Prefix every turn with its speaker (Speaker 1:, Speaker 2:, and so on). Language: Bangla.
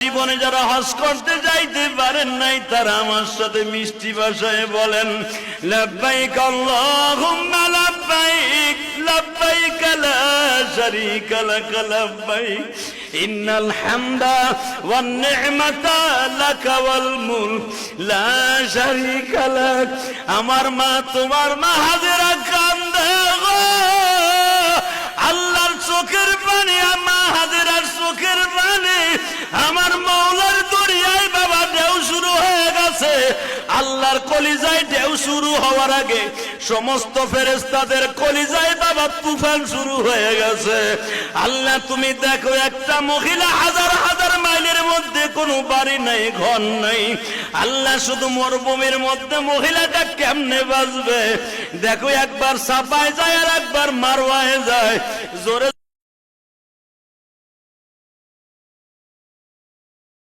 Speaker 1: জীবনে যারা হজ করতে যাইতে পারেন নাই তারা আমার সাথে মিষ্টি ভাষায় বলেন লাব্বাইক আল্লাহুম্মা লাব্বাইক লাব্বাইক লা শারীকা লাক লাব্বাইক ইন্নাল হামদা ওয়ান নি'মাতা লাকা ওয়াল মুলক লা শারীকা লাক। আমার মা তোমার মা হাজেরা কান্দে গো, আল্লাহর চোখের পানি, মা হাজেরার চোখের পানি আমার মওলার দরিয়ায় বাবা ঢেউ শুরু হয়ে গেছে। আল্লাহর কলিজায় ঢেউ শুরু হওয়ার আগে সমস্ত ফেরেশতাদের কলিজায় বাবা তুফান শুরু হয়ে গেছে। আল্লাহ তুমি দেখো, একটা মহিলা হাজার হাজার মাইলের মধ্যে কোনো বাড়ি নাই, ঘর নাই। আল্লাহ শুধু মরুভূমির মধ্যে মহিলাটা কেমনে বাঁচবে? দেখো, একবার সাফায় যায় আর একবার মারওয়ায় যায়। জোরে